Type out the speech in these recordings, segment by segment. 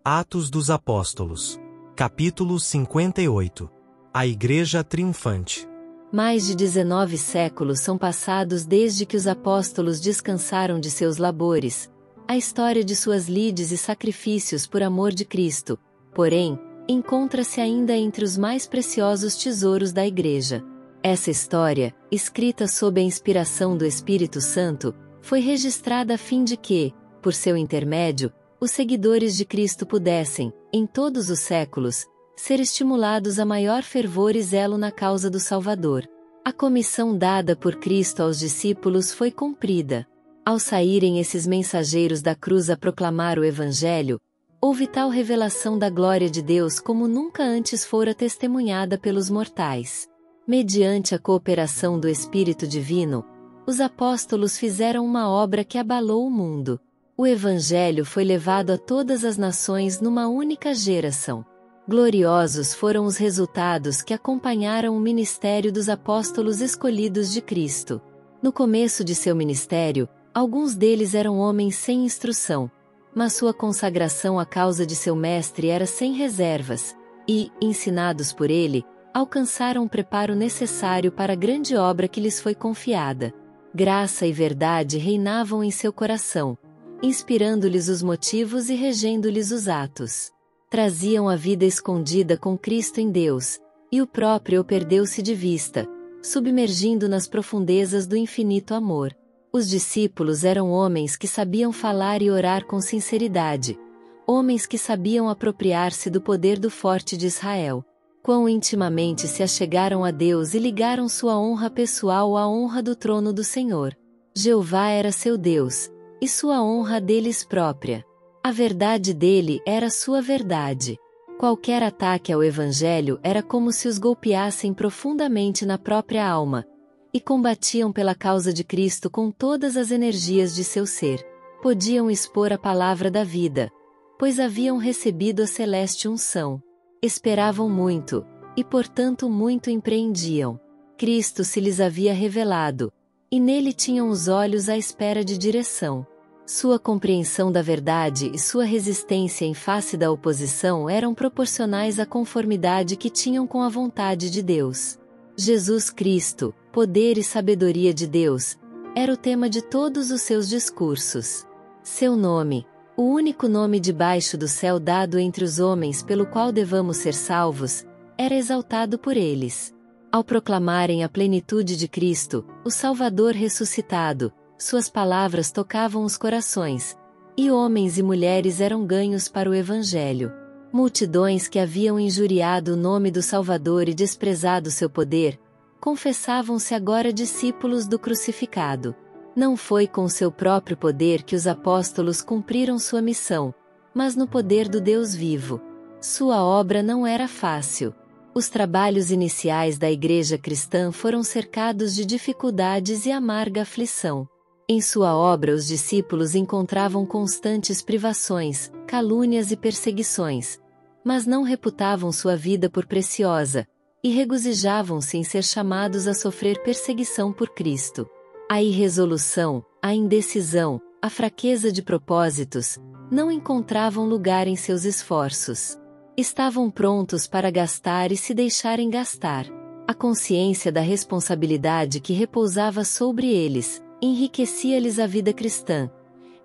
Atos dos Apóstolos. Capítulo 58. A Igreja Triunfante. Mais de 19 séculos são passados desde que os apóstolos descansaram de seus labores. A história de suas lides e sacrifícios por amor de Cristo, porém, encontra-se ainda entre os mais preciosos tesouros da Igreja. Essa história, escrita sob a inspiração do Espírito Santo, foi registrada a fim de que, por seu intermédio, os seguidores de Cristo pudessem, em todos os séculos, ser estimulados a maior fervor e zelo na causa do Salvador. A comissão dada por Cristo aos discípulos foi cumprida. Ao saírem esses mensageiros da cruz a proclamar o Evangelho, houve tal revelação da glória de Deus como nunca antes fora testemunhada pelos mortais. Mediante a cooperação do Espírito Divino, os apóstolos fizeram uma obra que abalou o mundo. O Evangelho foi levado a todas as nações numa única geração. Gloriosos foram os resultados que acompanharam o ministério dos apóstolos escolhidos de Cristo. No começo de seu ministério, alguns deles eram homens sem instrução, mas sua consagração à causa de seu mestre era sem reservas, e, ensinados por ele, alcançaram o preparo necessário para a grande obra que lhes foi confiada. Graça e verdade reinavam em seu coração, inspirando-lhes os motivos e regendo-lhes os atos. Traziam a vida escondida com Cristo em Deus, e o próprio perdeu-se de vista, submergindo nas profundezas do infinito amor. Os discípulos eram homens que sabiam falar e orar com sinceridade, homens que sabiam apropriar-se do poder do forte de Israel. Quão intimamente se achegaram a Deus e ligaram sua honra pessoal à honra do trono do Senhor. Jeová era seu Deus, e sua honra deles própria. A verdade dele era sua verdade. Qualquer ataque ao Evangelho era como se os golpeassem profundamente na própria alma, e combatiam pela causa de Cristo com todas as energias de seu ser. Podiam expor a palavra da vida, pois haviam recebido a celeste unção. Esperavam muito, e portanto muito empreendiam. Cristo se lhes havia revelado, e nele tinham os olhos à espera de direção. Sua compreensão da verdade e sua resistência em face da oposição eram proporcionais à conformidade que tinham com a vontade de Deus. Jesus Cristo, poder e sabedoria de Deus, era o tema de todos os seus discursos. Seu nome, o único nome debaixo do céu dado entre os homens pelo qual devamos ser salvos, era exaltado por eles. Ao proclamarem a plenitude de Cristo, o Salvador ressuscitado, suas palavras tocavam os corações, e homens e mulheres eram ganhos para o Evangelho. Multidões que haviam injuriado o nome do Salvador e desprezado seu poder, confessavam-se agora discípulos do crucificado. Não foi com seu próprio poder que os apóstolos cumpriram sua missão, mas no poder do Deus vivo. Sua obra não era fácil. Os trabalhos iniciais da Igreja cristã foram cercados de dificuldades e amarga aflição. Em sua obra os discípulos encontravam constantes privações, calúnias e perseguições, mas não reputavam sua vida por preciosa, e regozijavam-se em ser chamados a sofrer perseguição por Cristo. A irresolução, a indecisão, a fraqueza de propósitos, não encontravam lugar em seus esforços. Estavam prontos para gastar e se deixarem gastar. A consciência da responsabilidade que repousava sobre eles, enriquecia-lhes a vida cristã,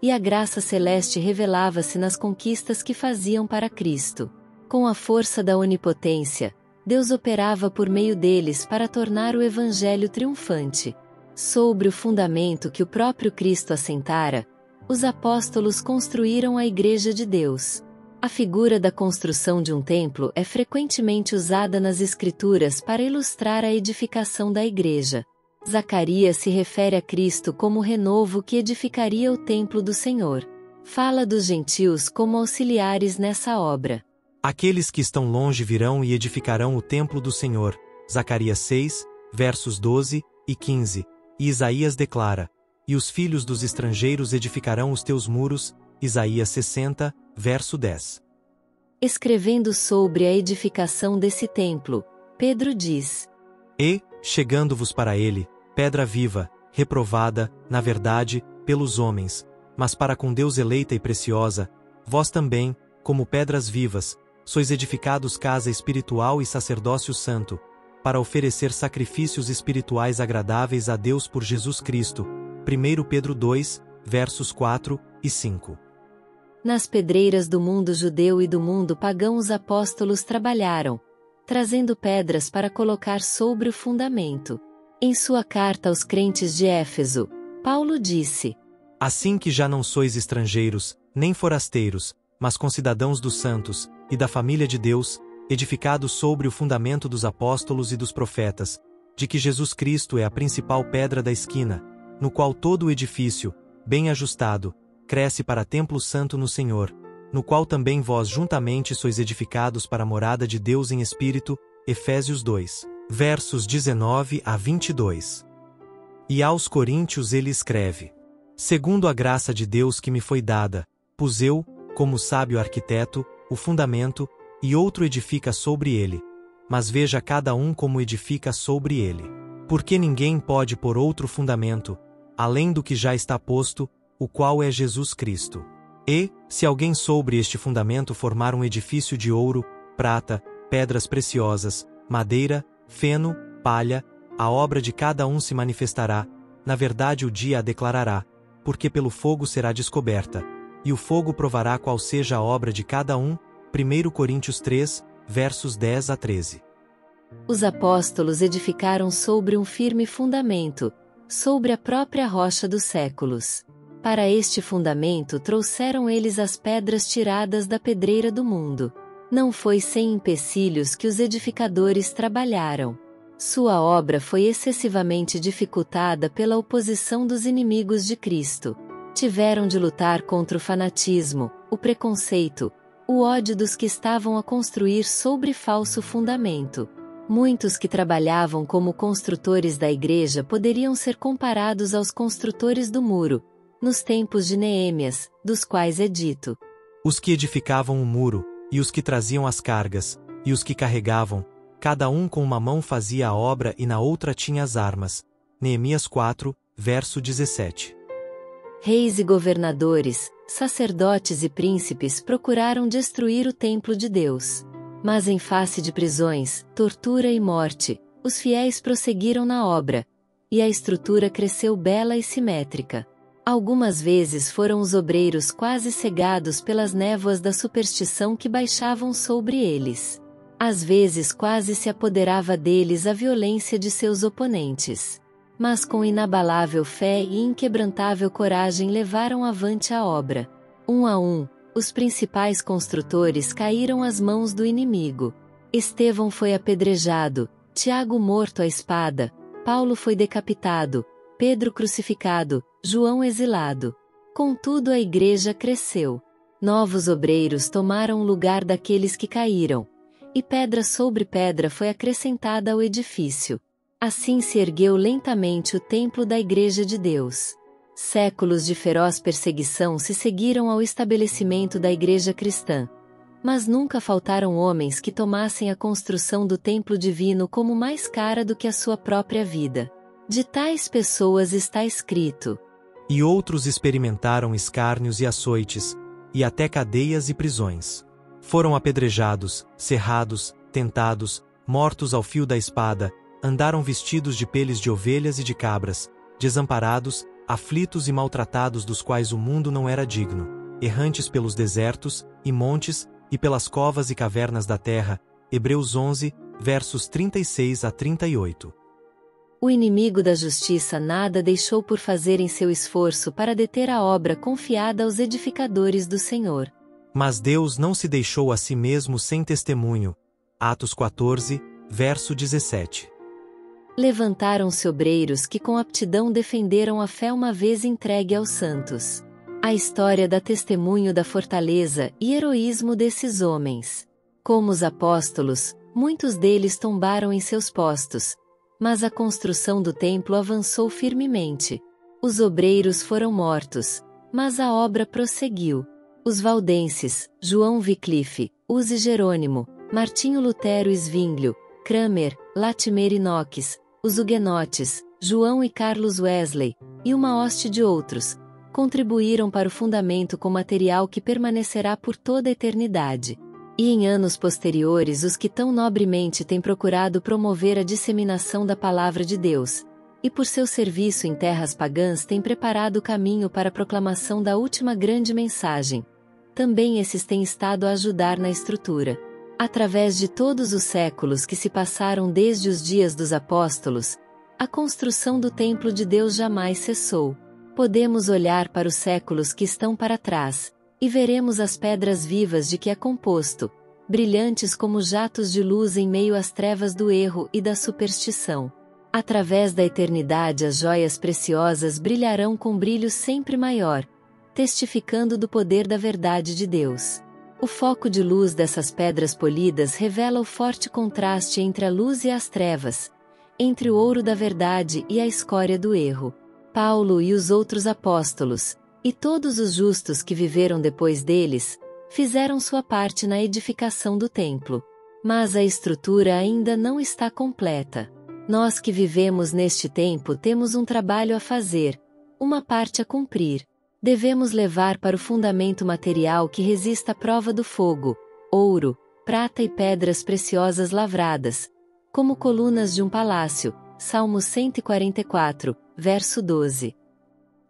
e a graça celeste revelava-se nas conquistas que faziam para Cristo. Com a força da onipotência, Deus operava por meio deles para tornar o Evangelho triunfante. Sobre o fundamento que o próprio Cristo assentara, os apóstolos construíram a Igreja de Deus. A figura da construção de um templo é frequentemente usada nas Escrituras para ilustrar a edificação da Igreja. Zacarias se refere a Cristo como o renovo que edificaria o templo do Senhor. Fala dos gentios como auxiliares nessa obra. Aqueles que estão longe virão e edificarão o templo do Senhor. Zacarias 6, versos 12 e 15. E Isaías declara: E os filhos dos estrangeiros edificarão os teus muros. Isaías 60, verso 10. Escrevendo sobre a edificação desse templo, Pedro diz: E, chegando-vos para ele, pedra viva, reprovada, na verdade, pelos homens, mas para com Deus eleita e preciosa, vós também, como pedras vivas, sois edificados casa espiritual e sacerdócio santo, para oferecer sacrifícios espirituais agradáveis a Deus por Jesus Cristo. 1 Pedro 2, versos 4 e 5. Nas pedreiras do mundo judeu e do mundo pagão os apóstolos trabalharam, trazendo pedras para colocar sobre o fundamento. Em sua carta aos crentes de Éfeso, Paulo disse: Assim que já não sois estrangeiros, nem forasteiros, mas concidadãos dos santos, e da família de Deus, edificados sobre o fundamento dos apóstolos e dos profetas, de que Jesus Cristo é a principal pedra da esquina, no qual todo o edifício, bem ajustado, cresce para templo santo no Senhor, no qual também vós juntamente sois edificados para a morada de Deus em Espírito. Efésios 2, versos 19 a 22. E aos Coríntios ele escreve: Segundo a graça de Deus que me foi dada, pus eu, como sábio arquiteto, o fundamento, e outro edifica sobre ele. Mas veja cada um como edifica sobre ele. Porque ninguém pode pôr outro fundamento, além do que já está posto, o qual é Jesus Cristo. E, se alguém sobre este fundamento formar um edifício de ouro, prata, pedras preciosas, madeira, feno, palha, a obra de cada um se manifestará, na verdade o dia a declarará, porque pelo fogo será descoberta, e o fogo provará qual seja a obra de cada um. 1 Coríntios 3, versos 10 a 13. Os apóstolos edificaram sobre um firme fundamento, sobre a própria rocha dos séculos. Para este fundamento trouxeram eles as pedras tiradas da pedreira do mundo. Não foi sem empecilhos que os edificadores trabalharam. Sua obra foi excessivamente dificultada pela oposição dos inimigos de Cristo. Tiveram de lutar contra o fanatismo, o preconceito, o ódio dos que estavam a construir sobre falso fundamento. Muitos que trabalhavam como construtores da igreja poderiam ser comparados aos construtores do muro, nos tempos de Neemias, dos quais é dito: Os que edificavam o muro, e os que traziam as cargas, e os que carregavam, cada um com uma mão fazia a obra e na outra tinha as armas. Neemias 4, verso 17. Reis e governadores, sacerdotes e príncipes procuraram destruir o templo de Deus. Mas em face de prisões, tortura e morte, os fiéis prosseguiram na obra, e a estrutura cresceu bela e simétrica. Algumas vezes foram os obreiros quase cegados pelas névoas da superstição que baixavam sobre eles. Às vezes quase se apoderava deles a violência de seus oponentes. Mas com inabalável fé e inquebrantável coragem levaram avante a obra. Um a um, os principais construtores caíram às mãos do inimigo. Estevão foi apedrejado, Tiago morto à espada, Paulo foi decapitado, Pedro crucificado, João exilado. Contudo a igreja cresceu. Novos obreiros tomaram o lugar daqueles que caíram, e pedra sobre pedra foi acrescentada ao edifício. Assim se ergueu lentamente o templo da Igreja de Deus. Séculos de feroz perseguição se seguiram ao estabelecimento da Igreja cristã. Mas nunca faltaram homens que tomassem a construção do templo divino como mais cara do que a sua própria vida. De tais pessoas está escrito: E outros experimentaram escárnios e açoites, e até cadeias e prisões. Foram apedrejados, cerrados, tentados, mortos ao fio da espada, andaram vestidos de peles de ovelhas e de cabras, desamparados, aflitos e maltratados, dos quais o mundo não era digno, errantes pelos desertos e montes, e pelas covas e cavernas da terra. Hebreus 11, versos 36 a 38. O inimigo da justiça nada deixou por fazer em seu esforço para deter a obra confiada aos edificadores do Senhor. Mas Deus não se deixou a si mesmo sem testemunho. Atos 14, verso 17. Levantaram-se obreiros que com aptidão defenderam a fé uma vez entregue aos santos. A história dá testemunho da fortaleza e heroísmo desses homens. Como os apóstolos, muitos deles tombaram em seus postos, mas a construção do templo avançou firmemente. Os obreiros foram mortos, mas a obra prosseguiu. Os valdenses, João Wycliffe, Uzi Jerônimo, Martinho Lutero Zwinglio, Cranmer, Latimer e Knox, os huguenotes, João e Carlos Wesley, e uma hoste de outros, contribuíram para o fundamento com material que permanecerá por toda a eternidade. E em anos posteriores os que tão nobremente têm procurado promover a disseminação da palavra de Deus, e por seu serviço em terras pagãs têm preparado o caminho para a proclamação da última grande mensagem. Também esses têm estado a ajudar na estrutura. Através de todos os séculos que se passaram desde os dias dos apóstolos, a construção do templo de Deus jamais cessou. Podemos olhar para os séculos que estão para trás, e veremos as pedras vivas de que é composto, brilhantes como jatos de luz em meio às trevas do erro e da superstição. Através da eternidade as joias preciosas brilharão com brilho sempre maior, testificando do poder da verdade de Deus. O foco de luz dessas pedras polidas revela o forte contraste entre a luz e as trevas, entre o ouro da verdade e a escória do erro. Paulo e os outros apóstolos, e todos os justos que viveram depois deles, fizeram sua parte na edificação do templo. Mas a estrutura ainda não está completa. Nós que vivemos neste tempo temos um trabalho a fazer, uma parte a cumprir. Devemos levar para o fundamento material que resista à prova do fogo, ouro, prata e pedras preciosas lavradas, como colunas de um palácio. Salmo 144, verso 12.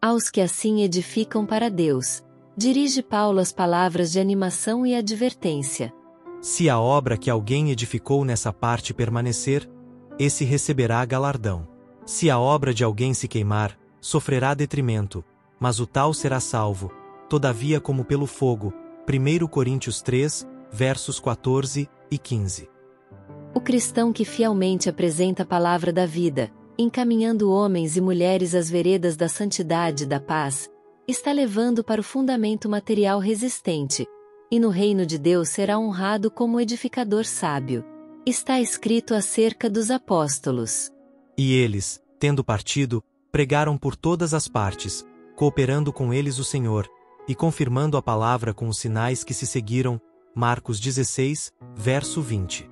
Aos que assim edificam para Deus, dirige Paulo as palavras de animação e advertência. Se a obra que alguém edificou nessa parte permanecer, esse receberá galardão. Se a obra de alguém se queimar, sofrerá detrimento, mas o tal será salvo, todavia como pelo fogo. 1 Coríntios 3, versos 14 e 15. O cristão que fielmente apresenta a palavra da vida, encaminhando homens e mulheres às veredas da santidade e da paz, está levando para o fundamento material resistente, e no reino de Deus será honrado como edificador sábio. Está escrito acerca dos apóstolos. E eles, tendo partido, pregaram por todas as partes, cooperando com eles o Senhor, e confirmando a palavra com os sinais que se seguiram. Marcos 16, verso 20.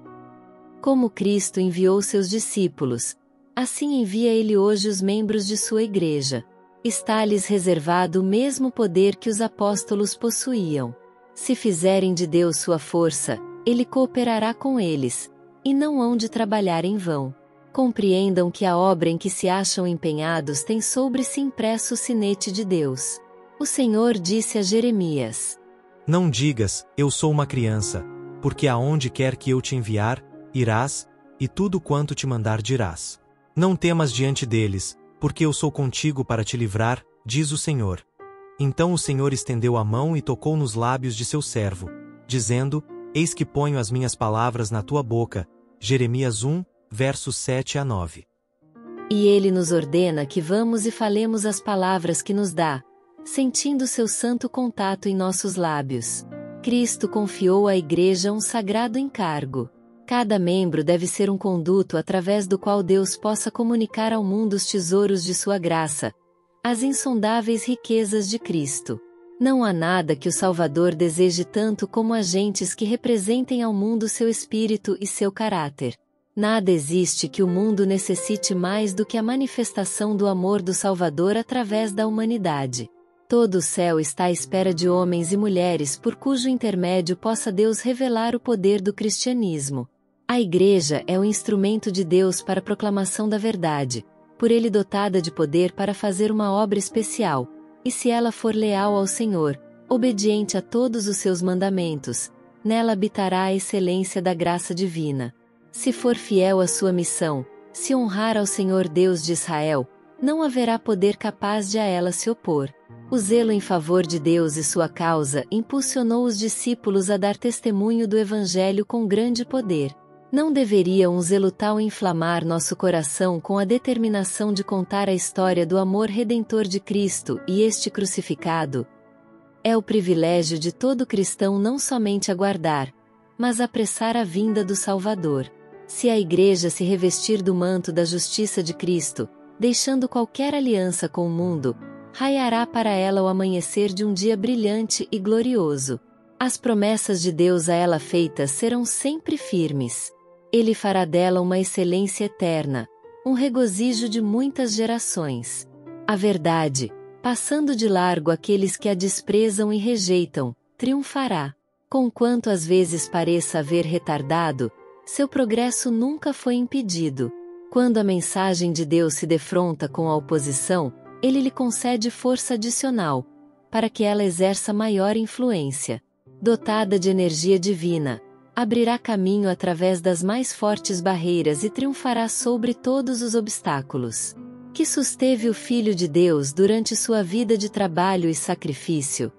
Como Cristo enviou seus discípulos, assim envia Ele hoje os membros de sua igreja. Está-lhes reservado o mesmo poder que os apóstolos possuíam. Se fizerem de Deus sua força, Ele cooperará com eles, e não hão de trabalhar em vão. Compreendam que a obra em que se acham empenhados tem sobre si impresso o sinete de Deus. O Senhor disse a Jeremias: Não digas, eu sou uma criança, porque aonde quer que eu te enviar, irás, e tudo quanto te mandar dirás. Não temas diante deles, porque eu sou contigo para te livrar, diz o Senhor. Então o Senhor estendeu a mão e tocou nos lábios de seu servo, dizendo: Eis que ponho as minhas palavras na tua boca. Jeremias 1, versos 7 a 9. E ele nos ordena que vamos e falemos as palavras que nos dá, sentindo seu santo contato em nossos lábios. Cristo confiou à igreja um sagrado encargo. Cada membro deve ser um conduto através do qual Deus possa comunicar ao mundo os tesouros de sua graça, as insondáveis riquezas de Cristo. Não há nada que o Salvador deseje tanto como agentes que representem ao mundo seu espírito e seu caráter. Nada existe que o mundo necessite mais do que a manifestação do amor do Salvador através da humanidade. Todo o céu está à espera de homens e mulheres por cujo intermédio possa Deus revelar o poder do cristianismo. A Igreja é o instrumento de Deus para a proclamação da verdade, por ele dotada de poder para fazer uma obra especial, e se ela for leal ao Senhor, obediente a todos os seus mandamentos, nela habitará a excelência da graça divina. Se for fiel à sua missão, se honrar ao Senhor Deus de Israel, não haverá poder capaz de a ela se opor. O zelo em favor de Deus e sua causa impulsionou os discípulos a dar testemunho do Evangelho com grande poder. Não deveria um zelo tal inflamar nosso coração com a determinação de contar a história do amor redentor de Cristo e este crucificado? É o privilégio de todo cristão não somente aguardar, mas apressar a vinda do Salvador. Se a Igreja se revestir do manto da justiça de Cristo, deixando qualquer aliança com o mundo, raiará para ela o amanhecer de um dia brilhante e glorioso. As promessas de Deus a ela feitas serão sempre firmes. Ele fará dela uma excelência eterna, um regozijo de muitas gerações. A verdade, Passando de largo aqueles que a desprezam e rejeitam, triunfará. Conquanto às vezes pareça haver retardado, seu progresso nunca foi impedido. Quando a mensagem de Deus se defronta com a oposição, ele lhe concede força adicional, para que ela exerça maior influência. Dotada de energia divina, abrirá caminho através das mais fortes barreiras e triunfará sobre todos os obstáculos que susteve o Filho de Deus durante sua vida de trabalho e sacrifício.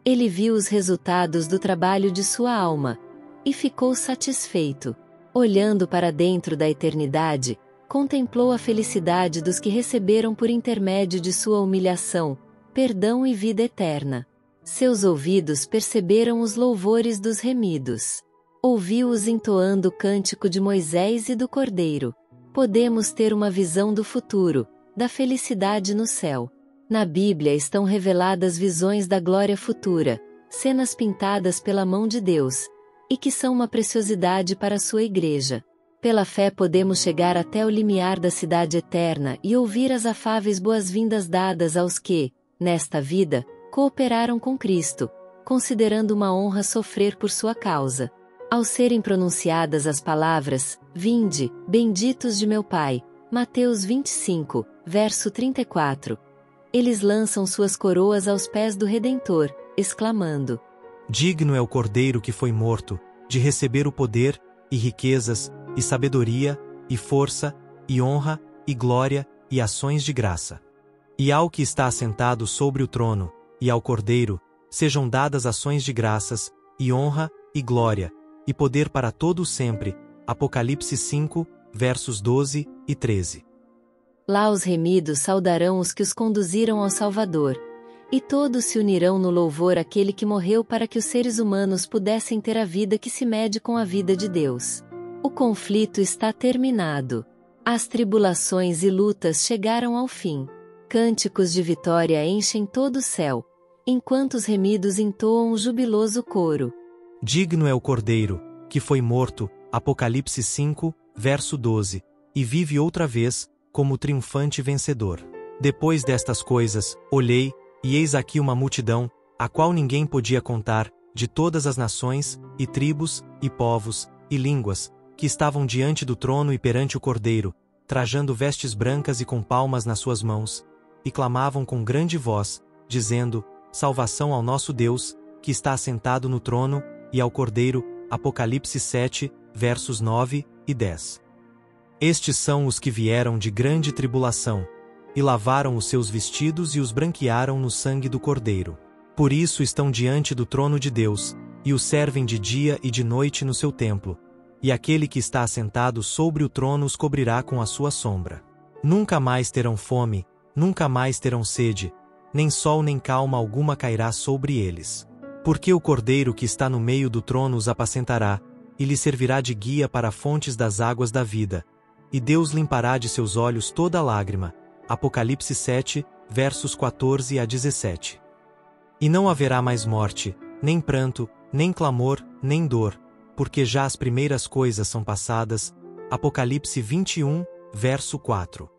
Ele viu os resultados do trabalho de sua alma, e ficou satisfeito. Olhando para dentro da eternidade, contemplou a felicidade dos que receberam por intermédio de sua humilhação, perdão e vida eterna. Seus ouvidos perceberam os louvores dos remidos. Ouviu-os entoando o cântico de Moisés e do Cordeiro. Podemos ter uma visão do futuro, da felicidade no céu. Na Bíblia estão reveladas visões da glória futura, cenas pintadas pela mão de Deus, e que são uma preciosidade para a sua igreja. Pela fé podemos chegar até o limiar da cidade eterna e ouvir as afáveis boas-vindas dadas aos que, nesta vida, cooperaram com Cristo, considerando uma honra sofrer por sua causa. Ao serem pronunciadas as palavras, "Vinde, benditos de meu Pai", Mateus 25, verso 34, eles lançam suas coroas aos pés do Redentor, exclamando: Digno é o Cordeiro que foi morto, de receber o poder, e riquezas, e sabedoria, e força, e honra, e glória, e ações de graça. E ao que está assentado sobre o trono, e ao Cordeiro, sejam dadas ações de graças, e honra, e glória, e poder para todo o sempre. Apocalipse 5, versos 12 e 13. Lá os remidos saudarão os que os conduziram ao Salvador, e todos se unirão no louvor àquele que morreu para que os seres humanos pudessem ter a vida que se mede com a vida de Deus. O conflito está terminado. As tribulações e lutas chegaram ao fim. Cânticos de vitória enchem todo o céu, enquanto os remidos entoam um jubiloso coro. Digno é o Cordeiro, que foi morto, Apocalipse 5, verso 12, e vive outra vez, como triunfante vencedor. Depois destas coisas, olhei, e eis aqui uma multidão, a qual ninguém podia contar, de todas as nações, e tribos, e povos, e línguas, que estavam diante do trono e perante o Cordeiro, trajando vestes brancas e com palmas nas suas mãos, e clamavam com grande voz, dizendo: Salvação ao nosso Deus, que está assentado no trono, e ao Cordeiro. Apocalipse 7, versos 9 e 10. Estes são os que vieram de grande tribulação, e lavaram os seus vestidos e os branquearam no sangue do Cordeiro. Por isso estão diante do trono de Deus, e o servem de dia e de noite no seu templo, e aquele que está assentado sobre o trono os cobrirá com a sua sombra. Nunca mais terão fome, nunca mais terão sede, nem sol nem calma alguma cairá sobre eles. Porque o Cordeiro que está no meio do trono os apacentará, e lhe servirá de guia para fontes das águas da vida. E Deus limpará de seus olhos toda lágrima. Apocalipse 7, versos 14 a 17. E não haverá mais morte, nem pranto, nem clamor, nem dor, porque já as primeiras coisas são passadas. Apocalipse 21, verso 4.